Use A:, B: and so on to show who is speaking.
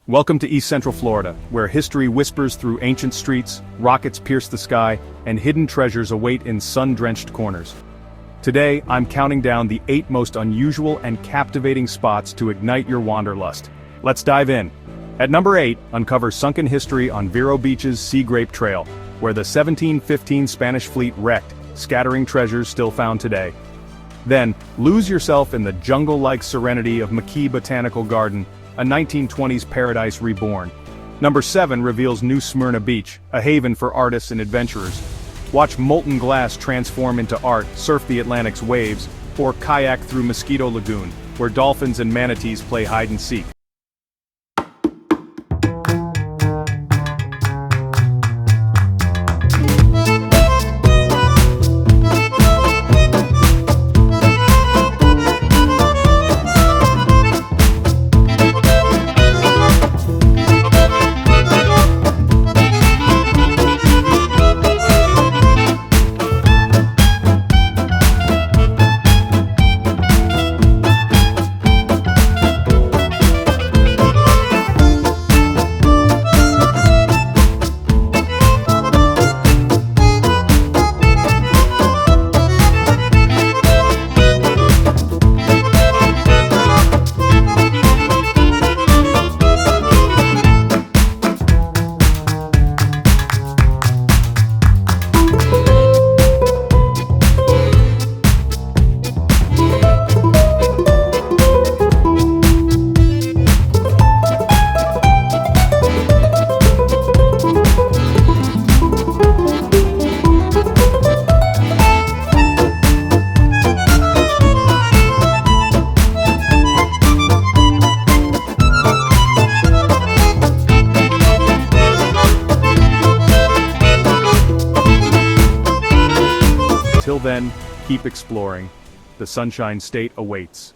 A: Welcome to East Central Florida, where history whispers through ancient streets, rockets pierce the sky, and hidden treasures await in sun-drenched corners. Today, I'm counting down the 8 most unusual and captivating spots to ignite your wanderlust. Let's dive in. At number 8, uncover sunken history on Vero Beach's Sea Grape Trail, where the 1715 Spanish fleet wrecked, scattering treasures still found today. Then, lose yourself in the jungle-like serenity of McKee Botanical Garden, a 1920s paradise reborn. Number 7 reveals New Smyrna Beach, a haven for artists and adventurers. Watch molten glass transform into art, surf the Atlantic's waves, or kayak through Mosquito Lagoon, where dolphins and manatees play hide-and-seek. Till then, keep exploring. The Sunshine State awaits.